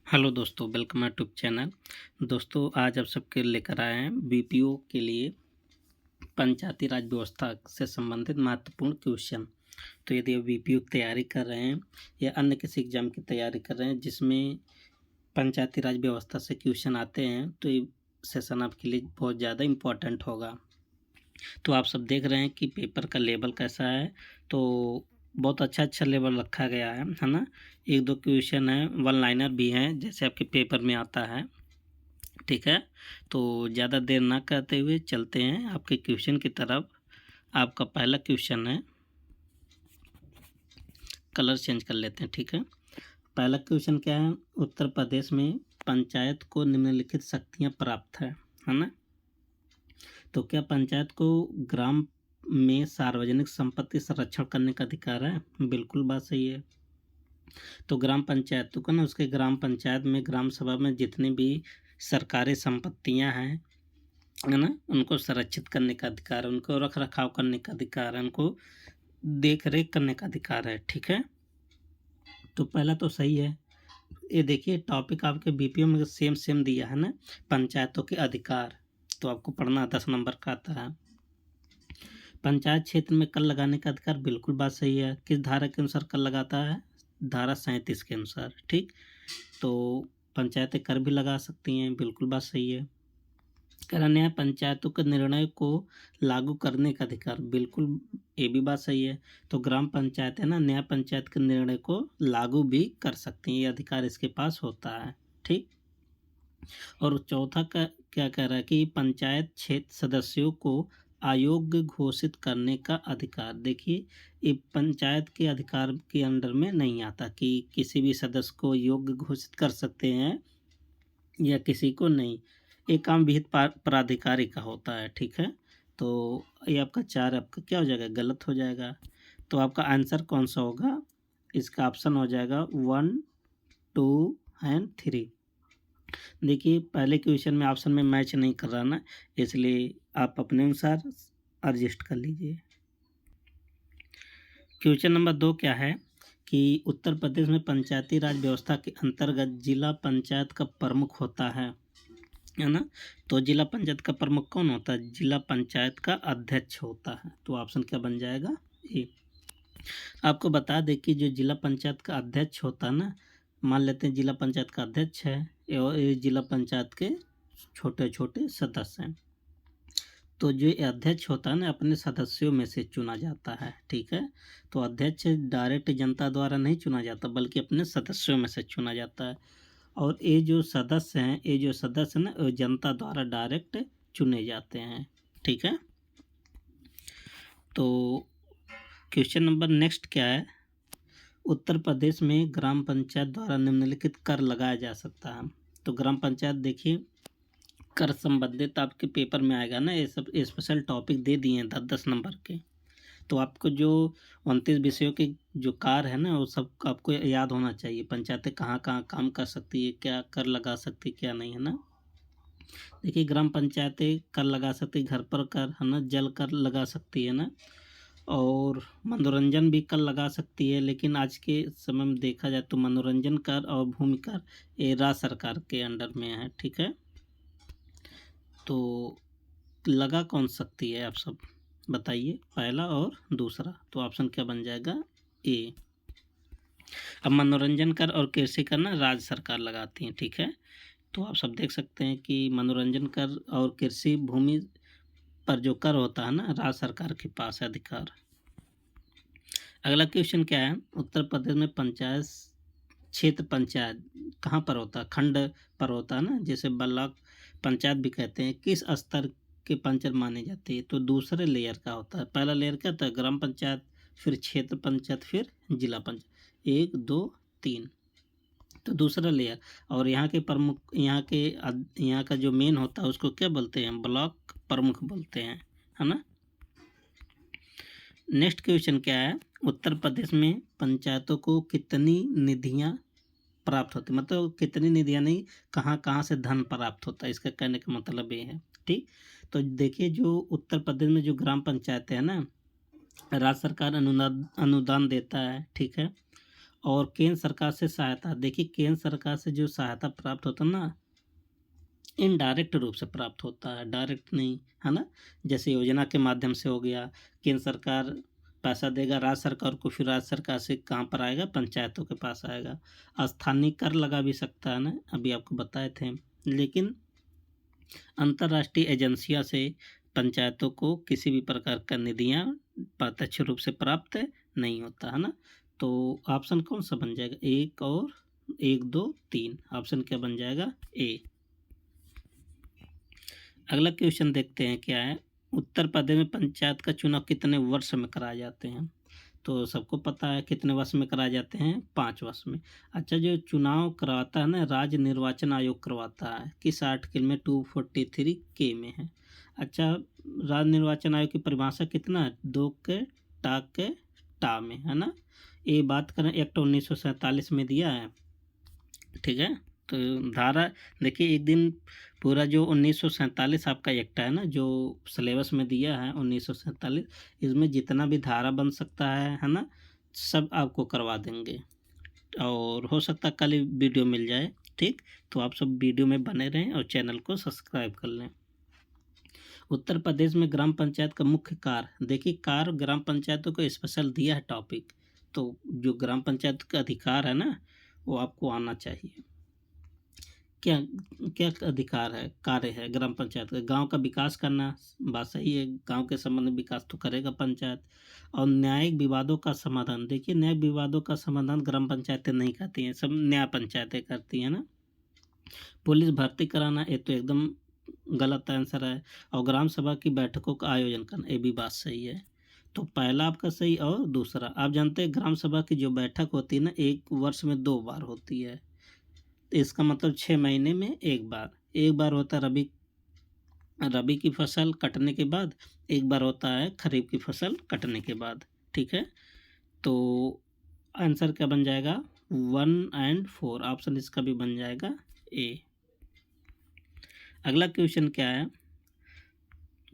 Hello दोस्तों, welcome my YouTube channel. दोस्तों, आज आप सबके लेकर आए हैं बीपीओ के लिए पंचायती राज व्यवस्था से संबंधित महत्वपूर्ण क्वेश्चन। तो यदि आप बीपीओ की तैयारी कर रहे हैं या अन्य किसी एग्जाम की तैयारी कर रहे हैं जिसमें पंचायती राज व्यवस्था से क्वेश्चन आते हैं, तो ये सेशन आपके लिए बहुत ज़्यादा इम्पोर्टेंट होगा। तो आप सब देख रहे हैं कि पेपर का लेवल कैसा है। तो बहुत अच्छा लेवल रखा गया है ना। एक दो क्वेश्चन है, वन लाइनर भी हैं जैसे आपके पेपर में आता है। ठीक है, तो ज़्यादा देर ना करते हुए चलते हैं आपके क्वेश्चन की तरफ। आपका पहला क्वेश्चन है, कलर चेंज कर लेते हैं। ठीक है, पहला क्वेश्चन क्या है? उत्तर प्रदेश में पंचायत को निम्नलिखित शक्तियाँ प्राप्त है ना। तो क्या पंचायत को ग्राम में सार्वजनिक संपत्ति संरक्षण करने का अधिकार है? बिल्कुल बात सही है। तो ग्राम पंचायत तो ना, उसके ग्राम पंचायत में, ग्राम सभा में जितनी भी सरकारी संपत्तियां हैं है ना, उनको संरक्षित करने का अधिकार है, उनको रख रखाव करने का अधिकार है, उनको देख रेख करने का अधिकार है। ठीक है, तो पहला तो सही है। ये देखिए, टॉपिक आपके बीपीओ में सेम दिया है ना, पंचायतों के अधिकार। तो आपको पढ़ना 10 नंबर का आता है। पंचायत क्षेत्र में कर लगाने का अधिकार, बिल्कुल बात सही है। किस धारा के अनुसार कर लगाता है? धारा 37 के अनुसार। ठीक, तो पंचायतें कर भी लगा सकती हैं, बिल्कुल बात सही है। न्याय पंचायतों के निर्णय को लागू करने का अधिकार, बिल्कुल ये भी बात सही है। तो ग्राम पंचायत है ना, न्याय पंचायत के निर्णय को लागू भी कर सकती हैं, ये अधिकार इसके पास होता है। ठीक, और चौथा का क्या कह रहा है कि पंचायत क्षेत्र सदस्यों को अयोग्य घोषित करने का अधिकार। देखिए, ये पंचायत के अधिकार के अंडर में नहीं आता कि किसी भी सदस्य को योग्य घोषित कर सकते हैं या किसी को नहीं। ये काम विहित प्राधिकारी का होता है। ठीक है, तो ये आपका 4 आपका क्या हो जाएगा? गलत हो जाएगा। तो आपका आंसर कौन सा होगा? इसका ऑप्शन हो जाएगा 1, 2 एंड 3। देखिए, पहले क्वेश्चन में ऑप्शन में मैच नहीं कर रहा ना, इसलिए आप अपने अनुसार एडजस्ट कर लीजिए। क्वेश्चन नंबर 2 क्या है कि उत्तर प्रदेश में पंचायती राज व्यवस्था के अंतर्गत जिला पंचायत का प्रमुख होता है ना। तो जिला पंचायत का प्रमुख कौन होता है? जिला पंचायत का अध्यक्ष होता है। तो ऑप्शन क्या बन जाएगा? ए। आपको बता दें कि जो जिला पंचायत का अध्यक्ष होता है ना, मान लेते हैं जिला पंचायत का अध्यक्ष है और ये जिला पंचायत के छोटे छोटे सदस्य हैं। तो जो अध्यक्ष होता है ना, अपने सदस्यों में से चुना जाता है। ठीक है, तो अध्यक्ष डायरेक्ट जनता द्वारा नहीं चुना जाता, बल्कि अपने सदस्यों में से चुना जाता है। और ये जो सदस्य हैं, ये जो सदस्य ना, वो जनता द्वारा डायरेक्ट चुने जाते हैं। ठीक है, तो क्वेश्चन नंबर नेक्स्ट क्या है? उत्तर प्रदेश में ग्राम पंचायत द्वारा निम्नलिखित कर लगाया जा सकता है। तो ग्राम पंचायत देखिए, कर संबंधित आपके पेपर में आएगा ना, ये सब स्पेशल टॉपिक दे दिए हैं 10-10 नंबर के। तो आपको जो 29 विषयों के जो कार्य है ना, वो सब आपको याद होना चाहिए। पंचायतें कहाँ कहाँ काम कर सकती है, क्या कर लगा सकती है, क्या नहीं, है ना। देखिए, ग्राम पंचायतें कर लगा सकती है, घर पर कर, है ना, जल कर लगा सकती है ना, और मनोरंजन भी कर लगा सकती है। लेकिन आज के समय में देखा जाए तो मनोरंजन कर और भूमि कर ये राज्य सरकार के अंडर में है। ठीक है, तो लगा कौन सकती है, आप सब बताइए, पहला और दूसरा। तो ऑप्शन क्या बन जाएगा? ए। अब मनोरंजन कर और कृषि कर ना राज्य सरकार लगाती है। ठीक है, तो आप सब देख सकते हैं कि मनोरंजन कर और कृषि भूमि पर जो कर होता है ना, राज्य सरकार के पास है अधिकार। अगला क्वेश्चन क्या है? उत्तर प्रदेश में पंचायत क्षेत्र पंचायत कहाँ पर होता है? खंड पर होता है ना, जैसे ब्लॉक पंचायत भी कहते हैं। किस स्तर के पंचायत माने जाते हैं? तो दूसरे लेयर का होता है। पहला लेयर क्या होता है? ग्राम पंचायत, फिर क्षेत्र पंचायत, फिर जिला पंचायत, 1 2 3। तो दूसरा लेयर, और यहाँ के प्रमुख, यहाँ का जो मेन होता है उसको क्या बोलते हैं? ब्लॉक प्रमुख बोलते हैं, है ना। नेक्स्ट क्वेश्चन क्या है? उत्तर प्रदेश में पंचायतों को कितनी निधियां प्राप्त होती, मतलब कितनी निधियां नहीं, कहाँ कहाँ से धन प्राप्त होता है, इसका कहने का मतलब ये है। ठीक, तो देखिए, जो उत्तर प्रदेश में जो ग्राम पंचायत है ना, राज्य सरकार अनुदान अनुदान देता है। ठीक है, और केंद्र सरकार से सहायता, देखिए केंद्र सरकार से जो सहायता प्राप्त होता है ना, इनडायरेक्ट रूप से प्राप्त होता है, डायरेक्ट नहीं, है ना। जैसे योजना के माध्यम से हो गया, केंद्र सरकार पैसा देगा राज्य सरकार को, फिर राज्य सरकार से कहाँ पर आएगा, पंचायतों के पास आएगा। स्थानीय कर लगा भी सकता है ना, अभी आपको बताए थे। लेकिन अंतर्राष्ट्रीय एजेंसियों से पंचायतों को किसी भी प्रकार का निधियाँ प्रत्यक्ष रूप से प्राप्त नहीं होता, है ना। तो ऑप्शन कौन सा बन जाएगा, एक और 1 2 3, ऑप्शन क्या बन जाएगा, ए। अगला क्वेश्चन देखते हैं क्या है। उत्तर प्रदेश में पंचायत का चुनाव कितने वर्ष में कराए जाते हैं। तो सबको पता है कितने वर्ष में कराए जाते हैं, 5 वर्ष में। अच्छा, जो चुनाव करवाता है ना, राज्य निर्वाचन आयोग करवाता है, किस आर्टिकल में, 243 के में है। अच्छा, राज्य निर्वाचन आयोग की परिभाषा कितना है, 2 के टा में, है ना। ये बात करें एक्ट 1947 में दिया है, ठीक है। तो धारा देखिए, एक दिन पूरा जो 1947 आपका एक्ट है ना, जो सिलेबस में दिया है 1947, इसमें जितना भी धारा बन सकता है ना, सब आपको करवा देंगे। और हो सकता है कल ही वीडियो मिल जाए, ठीक। तो आप सब वीडियो में बने रहें और चैनल को सब्सक्राइब कर लें। उत्तर प्रदेश में ग्राम पंचायत का मुख्य कार्य, देखिए कार्य ग्राम पंचायतों को स्पेशल दिया है टॉपिक, तो जो ग्राम पंचायत का अधिकार है ना, वो आपको आना चाहिए। क्या क्या अधिकार है, कार्य है ग्राम पंचायत का, गांव का विकास करना, बात सही है, गांव के संबंध में विकास तो करेगा पंचायत। और न्यायिक विवादों का समाधान, देखिए न्यायिक विवादों का समाधान ग्राम पंचायतें नहीं करती हैं, सब न्याय पंचायतें करती हैं ना। पुलिस भर्ती कराना, ये तो एकदम गलत आंसर है। और ग्राम सभा की बैठकों का आयोजन करना, ये भी बात सही है। तो पहला आपका सही, और दूसरा, आप जानते हैं ग्राम सभा की जो बैठक होती है ना, 1 वर्ष में 2 बार होती है। तो इसका मतलब 6 महीने में एक बार होता है रबी की फसल कटने के बाद, एक बार होता है खरीफ की फसल कटने के बाद, ठीक है। तो आंसर क्या बन जाएगा, 1 और 4, ऑप्शन इसका भी बन जाएगा ए। अगला क्वेश्चन क्या है,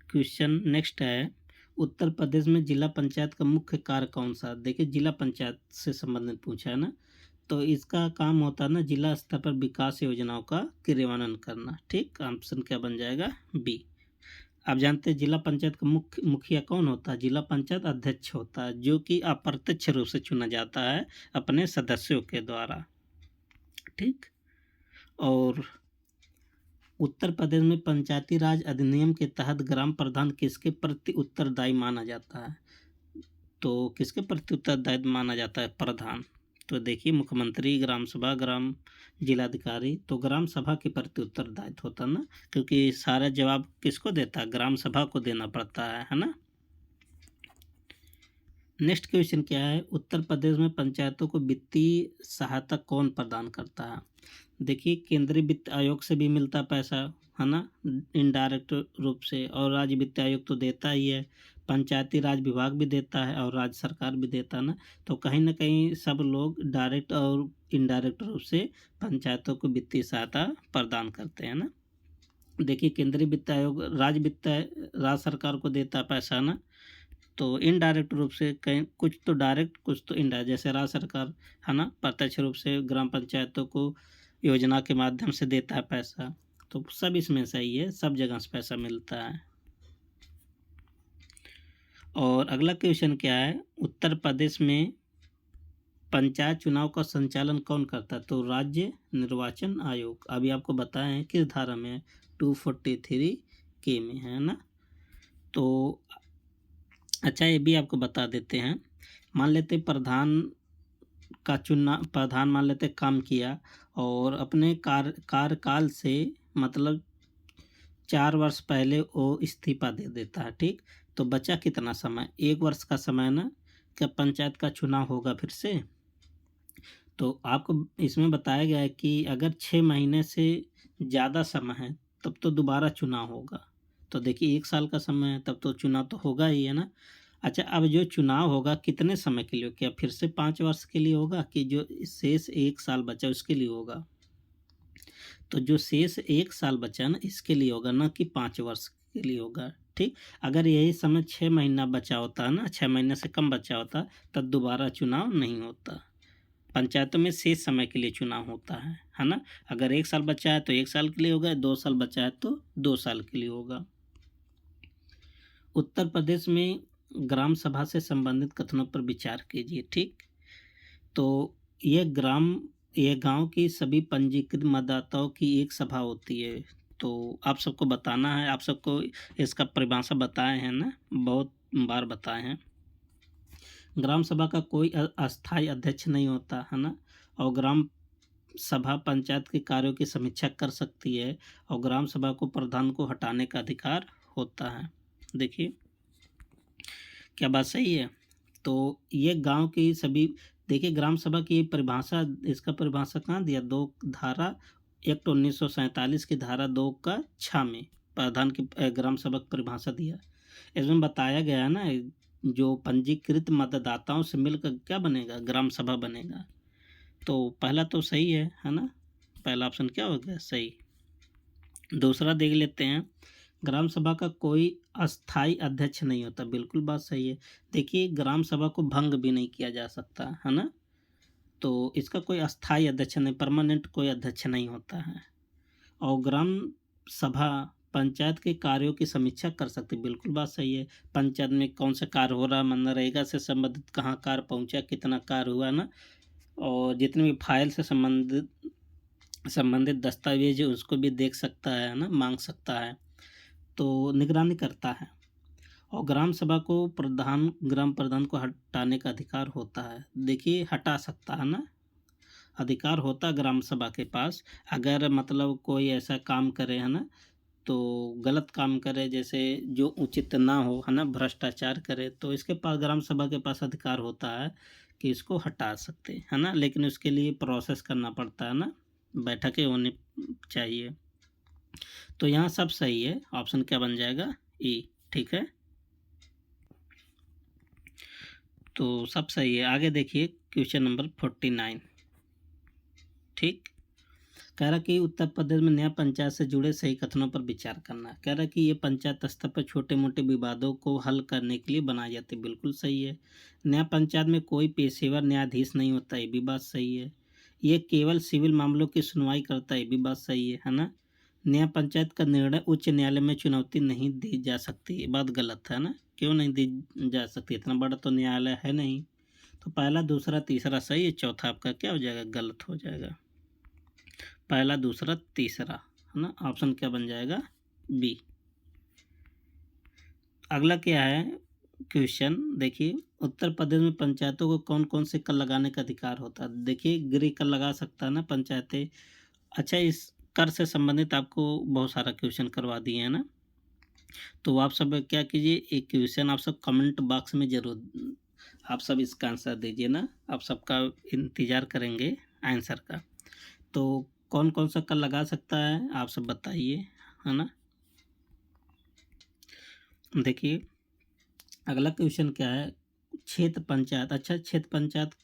क्वेश्चन नेक्स्ट है, उत्तर प्रदेश में जिला पंचायत का मुख्य कार्य कौन सा। देखिए जिला पंचायत से संबंधित पूछा है ना, तो इसका काम होता है ना, जिला स्तर पर विकास योजनाओं का क्रियान्वयन करना, ठीक। ऑप्शन क्या बन जाएगा, बी। आप जानते हैं जिला पंचायत का मुखिया कौन होता है, जिला पंचायत अध्यक्ष होता है, जो कि अप्रत्यक्ष रूप से चुना जाता है अपने सदस्यों के द्वारा, ठीक। और उत्तर प्रदेश में पंचायती राज अधिनियम के तहत ग्राम प्रधान किसके प्रति उत्तरदायी माना जाता है। तो किसके प्रति उत्तरदायी माना जाता है, प्रधान। तो देखिए मुख्यमंत्री, ग्राम सभा, ग्राम जिलाधिकारी, तो ग्राम सभा के प्रति उत्तरदायित्व होता है ना, क्योंकि सारा जवाब किसको देता है, ग्राम सभा को देना पड़ता है ना। नेक्स्ट क्वेश्चन क्या है, उत्तर प्रदेश में पंचायतों को वित्तीय सहायता कौन प्रदान करता है। देखिए केंद्रीय वित्त आयोग से भी मिलता पैसा, है ना, इनडायरेक्ट रूप से, और राज्य वित्त आयोग तो देता ही है, पंचायती राज विभाग भी देता है और राज्य सरकार भी देता है ना। तो कहीं ना कहीं सब लोग डायरेक्ट और इनडायरेक्ट रूप से पंचायतों को वित्तीय सहायता प्रदान करते हैं ना। देखिए केंद्रीय वित्त आयोग राज्य सरकार को देता है पैसा ना, तो इनडायरेक्ट रूप से कहीं कुछ तो डायरेक्ट कुछ तो इनडायरेक्ट, जैसे राज्य सरकार है ना, प्रत्यक्ष रूप से ग्राम पंचायतों को योजना के माध्यम से देता है पैसा। तो सब इसमें सही है, सब जगह से पैसा मिलता है। और अगला क्वेश्चन क्या है, उत्तर प्रदेश में पंचायत चुनाव का संचालन कौन करता है। तो राज्य निर्वाचन आयोग, अभी आपको बताएं हैं किस धारा में, 243 के में, है ना। तो अच्छा, ये भी आपको बता देते हैं। मान लेते प्रधान मान लेते काम किया और अपने कार्यकाल से मतलब 4 वर्ष पहले वो इस्तीफा दे देता है, ठीक। तो बचा कितना समय, 1 वर्ष का समय ना, क्या पंचायत का चुनाव होगा फिर से। तो आपको इसमें बताया गया है कि अगर 6 महीने से ज़्यादा समय है तब तो दोबारा चुनाव होगा। तो देखिए 1 साल का समय है तब तो चुनाव तो होगा ही, है ना। अच्छा, अब जो चुनाव होगा कितने समय के लिए, क्या फिर से 5 वर्ष के लिए होगा, कि जो शेष 1 साल बचा उसके लिए होगा। तो जो शेष 1 साल बचा ना, इसके लिए होगा, ना कि 5 वर्ष के लिए होगा, ठीक। अगर यही समय 6 महीना बचा होता है ना, 6 महीने से कम बचा होता, तब दोबारा चुनाव नहीं होता। पंचायतों में शेष समय के लिए चुनाव होता है ना। अगर 1 साल बचा है तो 1 साल के लिए होगा, 2 साल बचा है तो 2 साल के लिए होगा। उत्तर प्रदेश में ग्राम सभा से संबंधित कथनों पर विचार कीजिए। ठीक, तो ये गांव की सभी पंजीकृत मतदाताओं की एक सभा होती है। तो आप सबको बताना है, आप सबको इसका परिभाषा बताए हैं ना, बहुत बार बताए हैं। ग्राम सभा का कोई अस्थायी अध्यक्ष नहीं होता है ना, और ग्राम सभा पंचायत के कार्यों की समीक्षा कर सकती है, और ग्राम सभा को प्रधान को हटाने का अधिकार होता है। देखिए क्या बात सही है। तो ये गांव की सभी, देखिए ग्राम सभा की परिभाषा, इसका परिभाषा कहाँ दिया, 2 धारा एक्ट 1947 की धारा 2 का 6 में प्रधान की ग्राम सभा की परिभाषा दिया। इसमें बताया गया है ना, जो पंजीकृत मतदाताओं से मिलकर क्या बनेगा, ग्राम सभा बनेगा। तो पहला तो सही है ना, पहला ऑप्शन क्या हो गया, सही। दूसरा देख लेते हैं, ग्राम सभा का कोई अस्थाई अध्यक्ष नहीं होता, बिल्कुल बात सही है। देखिए ग्राम सभा को भंग भी नहीं किया जा सकता है ना, तो इसका कोई अस्थाई अध्यक्ष नहीं, परमानेंट कोई अध्यक्ष नहीं होता है। और ग्राम सभा पंचायत के कार्यों की समीक्षा कर सकती, बिल्कुल बात सही है। पंचायत में कौन सा कार्य हो रहा, मनरेगा से संबंधित कहाँ कार्य पहुँचा, कितना कार्य हुआ ना, और जितने भी फाइल से संबंधित दस्तावेज उसको भी देख सकता है ना, मांग सकता है, तो निगरानी करता है। और ग्राम सभा को ग्राम प्रधान को हटाने का अधिकार होता है। देखिए हटा सकता है ना, अधिकार होता है ग्राम सभा के पास। अगर मतलब कोई ऐसा काम करे है ना, तो गलत काम करे, जैसे जो उचित ना हो है ना, भ्रष्टाचार करे, तो इसके पास ग्राम सभा के पास अधिकार होता है कि इसको हटा सकते है ना, लेकिन उसके लिए प्रोसेस करना पड़ता है ना, बैठकें होनी चाहिए। तो यहाँ सब सही है, ऑप्शन क्या बन जाएगा, ई। ठीक है, तो सब सही है। आगे देखिए क्वेश्चन नंबर 49। ठीक, कह रहा कि उत्तर प्रदेश में नया पंचायत से जुड़े सही कथनों पर विचार करना। कह रहा कि ये पंचायत स्तर पर छोटे मोटे विवादों को हल करने के लिए बनाई जाती है, बिल्कुल सही है। नया पंचायत में कोई पेशेवर न्यायाधीश नहीं होता, ये भी बात सही है। ये केवल सिविल मामलों की सुनवाई करता है, ये भी बात सही है ना। नया पंचायत का निर्णय उच्च न्यायालय में चुनौती नहीं दी जा सकती, ये बात गलत है ना, क्यों नहीं दी जा सकती, इतना बड़ा तो न्यायालय है नहीं। तो पहला दूसरा तीसरा सही है, चौथा आपका क्या हो जाएगा, गलत हो जाएगा। पहला दूसरा तीसरा है ना, ऑप्शन क्या बन जाएगा, बी। अगला क्या है क्वेश्चन, देखिए उत्तर प्रदेश में पंचायतों को कौन कौन से कर लगाने का अधिकार होता है। देखिए गृह कर लगा सकता है ना पंचायतें। अच्छा, इस कर से संबंधित आपको बहुत सारा क्वेश्चन करवा दिए हैं ना, तो आप सब क्या कीजिए, एक क्वेश्चन आप सब कमेंट बॉक्स में जरूर आप सब इसका आंसर दीजिए ना, आप सबका इंतज़ार करेंगे आंसर का। तो कौन कौन सा कर लगा सकता है आप सब बताइए, है ना। देखिए अगला क्वेश्चन क्या है, क्षेत्र पंचायत। अच्छा, क्षेत्र पंचायत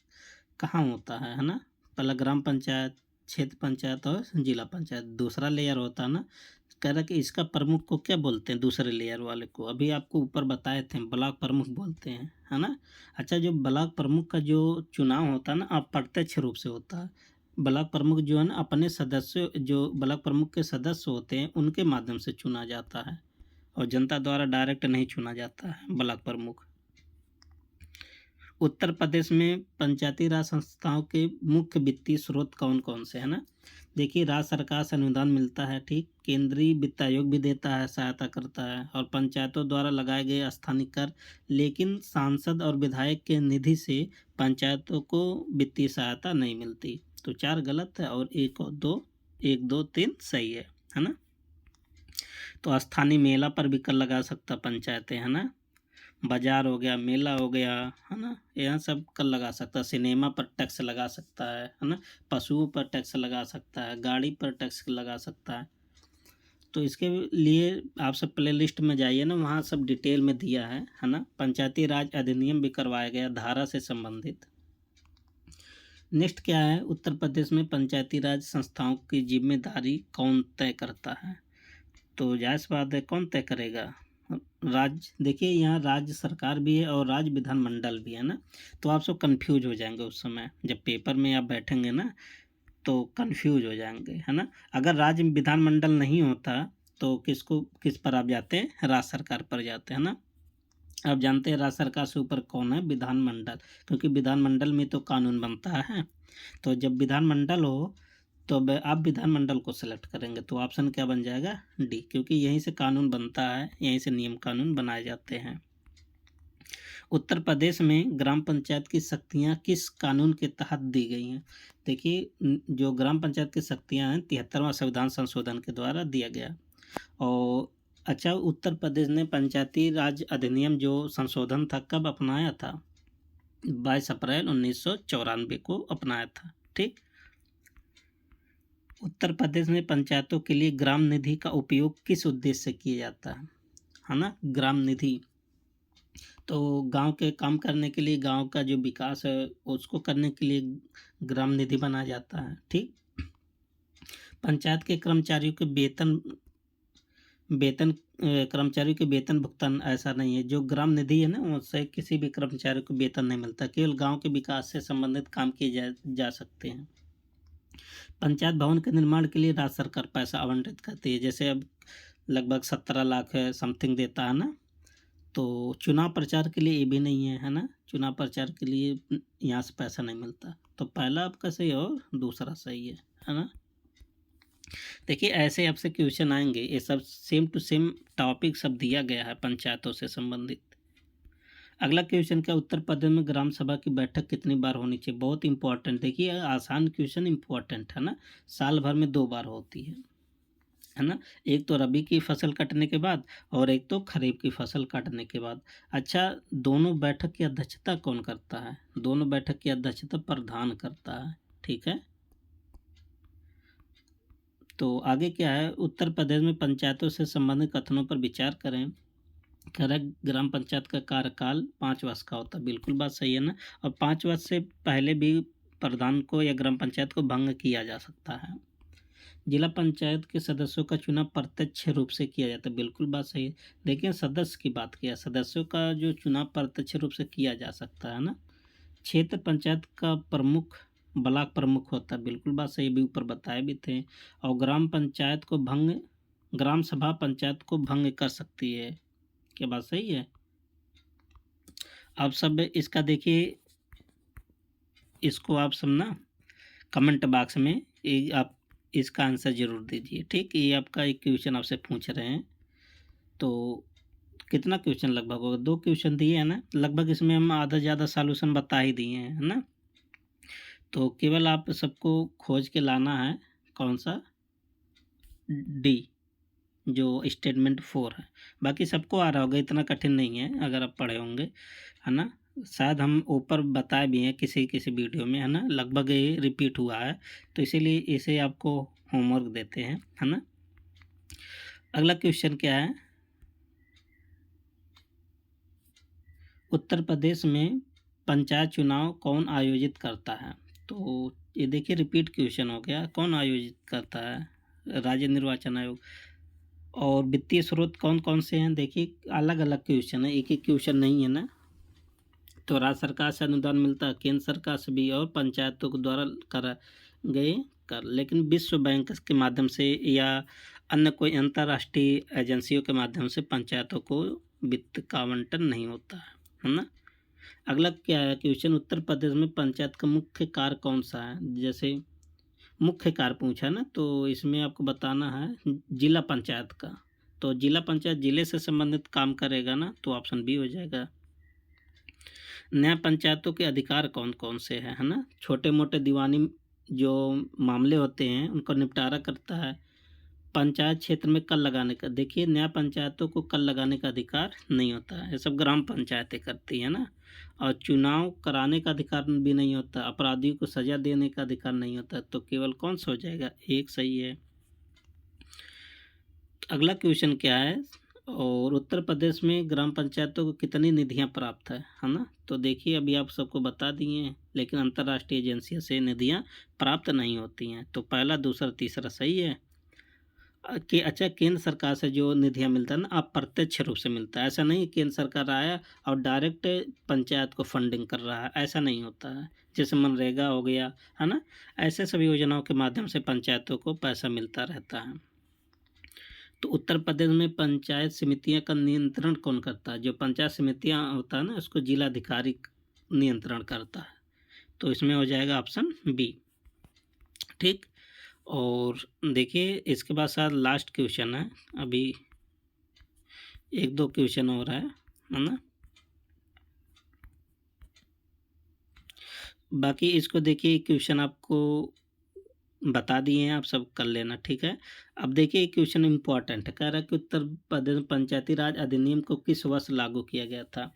कहाँ होता है ना, पहला ग्राम पंचायत, क्षेत्र पंचायत और जिला पंचायत, दूसरा लेयर होता है ना। कह रहा कि इसका प्रमुख को क्या बोलते हैं, दूसरे लेयर वाले को, अभी आपको ऊपर बताए थे, ब्लॉक प्रमुख बोलते हैं, है ना। अच्छा, जो ब्लॉक प्रमुख का जो चुनाव होता है ना, अप्रत्यक्ष रूप से होता है। ब्लॉक प्रमुख जो है ना, अपने सदस्य, जो ब्लॉक प्रमुख के सदस्य होते हैं उनके माध्यम से चुना जाता है, और जनता द्वारा डायरेक्ट नहीं चुना जाता है ब्लॉक प्रमुख। उत्तर प्रदेश में पंचायती राज संस्थाओं के मुख्य वित्तीय स्रोत कौन कौन से है ना। देखिए राज्य सरकार से अनुदान मिलता है, ठीक, केंद्रीय वित्त आयोग भी देता है, सहायता करता है, और पंचायतों द्वारा लगाए गए स्थानीय कर, लेकिन सांसद और विधायक के निधि से पंचायतों को वित्तीय सहायता नहीं मिलती। तो 4 गलत है और 1 और 2, 1 2 3 सही है ना। तो स्थानीय मेला पर भी कर लगा सकता पंचायतें, है ना। बाजार हो गया, मेला हो गया, है ना, यहाँ सब कर लगा सकता है। सिनेमा पर टैक्स लगा सकता है ना। पशुओं पर टैक्स लगा सकता है, गाड़ी पर टैक्स लगा सकता है। तो इसके लिए आप सब प्ले लिस्ट में जाइए ना, वहाँ सब डिटेल में दिया है ना। पंचायती राज अधिनियम भी करवाया गया धारा से संबंधित। नेक्स्ट क्या है, उत्तर प्रदेश में पंचायती राज संस्थाओं की जिम्मेदारी कौन तय करता है। तो जायज़ बात है, कौन तय करेगा, राज्य देखिए यहाँ राज्य सरकार भी है और राज्य विधानमंडल भी है ना, तो आप सब कंफ्यूज हो जाएंगे उस समय जब पेपर में आप बैठेंगे ना, तो कंफ्यूज हो जाएंगे है ना। अगर राज्य विधानमंडल नहीं होता तो किस पर आप जाते हैं, राज्य सरकार पर जाते हैं ना। आप जानते हैं राज्य सरकार से ऊपर कौन है, विधानमंडल, क्योंकि विधानमंडल में तो कानून बनता है। तो जब विधानमंडल हो तो अब आप विधानमंडल को सेलेक्ट करेंगे, तो ऑप्शन क्या बन जाएगा, डी, क्योंकि यहीं से कानून बनता है, यहीं से नियम कानून बनाए जाते हैं। उत्तर प्रदेश में ग्राम पंचायत की शक्तियाँ किस कानून के तहत दी गई हैं। देखिए जो ग्राम पंचायत की शक्तियाँ हैं 73वां संविधान संशोधन के द्वारा दिया गया। और अच्छा, उत्तर प्रदेश ने पंचायती राज अधिनियम जो संशोधन था कब अपनाया था, 22 अप्रैल 1994 को अपनाया था। ठीक। उत्तर प्रदेश में पंचायतों के लिए ग्राम निधि का उपयोग किस उद्देश्य से किया जाता है ना। ग्राम निधि तो गांव के काम करने के लिए, गांव का जो विकास है उसको करने के लिए ग्राम निधि बनाया जाता है। ठीक। पंचायत के कर्मचारियों के वेतन कर्मचारियों के वेतन भुगतान ऐसा नहीं है, जो ग्राम निधि है ना उससे किसी भी कर्मचारी को वेतन नहीं मिलता, केवल गांव के विकास से संबंधित काम किए जा सकते हैं। पंचायत भवन के निर्माण के लिए राज्य सरकार पैसा आवंटित करती है, जैसे अब लगभग 17 लाख है समथिंग देता है ना। तो चुनाव प्रचार के लिए ये भी नहीं है ना, चुनाव प्रचार के लिए यहाँ से पैसा नहीं मिलता। तो पहला आपका सही और दूसरा सही है ना। देखिए ऐसे आपसे क्वेश्चन आएंगे, ये सब सेम टू सेम टॉपिक सब दिया गया है पंचायतों से संबंधित। अगला क्वेश्चन क्या, उत्तर प्रदेश में ग्राम सभा की बैठक कितनी बार होनी चाहिए। बहुत इंपॉर्टेंट, देखिए आसान क्वेश्चन इंपॉर्टेंट है ना। साल भर में 2 बार होती है ना। एक तो रबी की फसल कटने के बाद और एक तो खरीफ की फसल काटने के बाद। अच्छा, दोनों बैठक की अध्यक्षता कौन करता है, दोनों बैठक की अध्यक्षता प्रधान करता है। ठीक है। तो आगे क्या है, उत्तर प्रदेश में पंचायतों से संबंधित कथनों पर विचार करें। करें ग्राम पंचायत का कार्यकाल 5 वर्ष का होता है, बिल्कुल बात सही है ना। और 5 वर्ष से पहले भी प्रधान को या ग्राम पंचायत को भंग किया जा सकता है। जिला पंचायत के सदस्यों का चुनाव प्रत्यक्ष रूप से किया जाता है, बिल्कुल बात सही है। देखिए सदस्य की बात किया, सदस्यों का जो चुनाव प्रत्यक्ष रूप से किया जा सकता है ना। क्षेत्र पंचायत का प्रमुख ब्लॉक प्रमुख होता है, बिल्कुल बात सही, भी ऊपर बताए भी थे। और ग्राम सभा पंचायत को भंग कर सकती है, क्या बात सही है। आप सब इसका देखिए, इसको आप सब ना कमेंट बॉक्स में आप इसका आंसर जरूर दीजिए। ठीक, ये आपका एक क्वेश्चन आपसे पूछ रहे हैं। तो कितना क्वेश्चन लगभग होगा, 2 क्वेश्चन दिए हैं ना लगभग, इसमें हम आधा ज़्यादा सॉल्यूशन बता ही दिए हैं है ना। तो केवल आप सबको खोज के लाना है, कौन सा, डी, जो स्टेटमेंट 4 है। बाकी सबको आ रहा होगा, इतना कठिन नहीं है अगर आप पढ़े होंगे है ना। शायद हम ऊपर बताए भी हैं किसी किसी वीडियो में है ना, लगभग ये रिपीट हुआ है, तो इसीलिए इसे आपको होमवर्क देते हैं है ना। अगला क्वेश्चन क्या है, उत्तर प्रदेश में पंचायत चुनाव कौन आयोजित करता है। तो ये देखिए रिपीट क्वेश्चन हो गया, कौन आयोजित करता है, राज्य निर्वाचन आयोग। और वित्तीय स्रोत कौन कौन से हैं, देखिए अलग अलग क्वेश्चन है, एक ही क्वेश्चन नहीं है ना। तो राज्य सरकार से अनुदान मिलता है, केंद्र सरकार से भी, और पंचायतों के द्वारा करा गए कर, लेकिन विश्व बैंक के माध्यम से या अन्य कोई अंतर्राष्ट्रीय एजेंसियों के माध्यम से पंचायतों को वित्त का आवंटन नहीं होता है ना। अगला क्या है क्वेश्चन, उत्तर प्रदेश में पंचायत का मुख्य कार्य कौन सा है। जैसे मुख्य कार्य पूछा ना, तो इसमें आपको बताना है जिला पंचायत का। तो जिला पंचायत जिले से संबंधित काम करेगा ना, तो ऑप्शन बी हो जाएगा। न्याय पंचायतों के अधिकार कौन कौन से हैं है ना, छोटे मोटे दीवानी जो मामले होते हैं उनको निपटारा करता है। पंचायत क्षेत्र में कर लगाने का, देखिए न्याय पंचायतों को कर लगाने का अधिकार नहीं होता है, ये सब ग्राम पंचायतें करती है ना। और चुनाव कराने का अधिकार भी नहीं होता, अपराधियों को सजा देने का अधिकार नहीं होता, तो केवल कौन सा हो जाएगा, एक सही है। अगला क्वेश्चन क्या है, और उत्तर प्रदेश में ग्राम पंचायतों को कितनी निधियां प्राप्त है ना। तो देखिए अभी आप सबको बता दिए हैं, लेकिन अंतर्राष्ट्रीय एजेंसियों से निधियां प्राप्त नहीं होती हैं, तो पहला दूसरा तीसरा सही है। कि अच्छा केंद्र सरकार से जो निधियाँ मिलता है ना अप्रत्यक्ष रूप से मिलता है। ऐसा नहीं केंद्र सरकार आया और डायरेक्ट पंचायत को फंडिंग कर रहा है, ऐसा नहीं होता है। जैसे मनरेगा हो गया, है ना? ऐसे सभी योजनाओं के माध्यम से पंचायतों को पैसा मिलता रहता है। तो उत्तर प्रदेश में पंचायत समितियां का नियंत्रण कौन करता है? जो पंचायत समितियां होता है ना उसको जिलाधिकारी नियंत्रण करता है। तो इसमें हो जाएगा ऑप्शन बी। ठीक। और देखिए इसके बाद साथ लास्ट क्वेश्चन है, अभी एक दो क्वेश्चन और है ना? बाकी इसको देखिए क्वेश्चन आपको बता दिए हैं, आप सब कर लेना। ठीक है। अब देखिए क्वेश्चन इम्पोर्टेंट है, कह रहा है कि उत्तर प्रदेश पंचायती राज अधिनियम को किस वर्ष लागू किया गया था,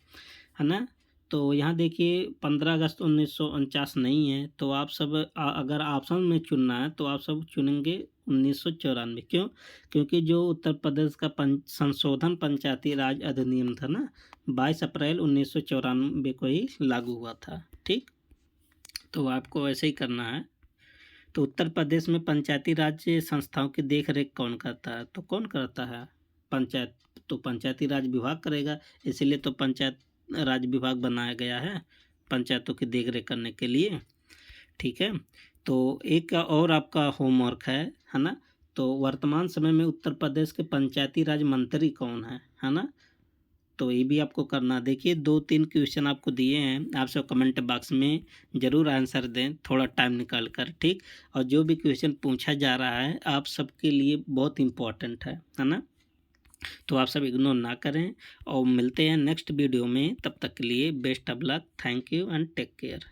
है ना? तो यहाँ देखिए 15 अगस्त 1949 नहीं है, तो आप सब अगर ऑप्शन में चुनना है तो आप सब चुनेंगे 1994। क्यों? क्योंकि जो उत्तर प्रदेश का संशोधन पंचायती राज अधिनियम था ना 22 अप्रैल 1994 को ही लागू हुआ था। ठीक। तो आपको ऐसे ही करना है। तो उत्तर प्रदेश में पंचायती राज संस्थाओं की देख रेख कौन करता है? तो कौन करता है? पंचायत। तो पंचायती राज विभाग करेगा, इसीलिए तो पंचायत राज विभाग बनाया गया है पंचायतों की देख रेख करने के लिए। ठीक है। तो एक और आपका होमवर्क है ना? तो वर्तमान समय में उत्तर प्रदेश के पंचायती राज मंत्री कौन है ना? तो ये भी आपको करना। देखिए 2-3 क्वेश्चन आपको दिए हैं, आप सब कमेंट बॉक्स में ज़रूर आंसर दें थोड़ा टाइम निकाल कर। ठीक। और जो भी क्वेश्चन पूछा जा रहा है आप सबके लिए बहुत इम्पोर्टेंट है ना? तो आप सब इग्नोर ना करें और मिलते हैं नेक्स्ट वीडियो में। तब तक के लिए best of luck, thank you and take care.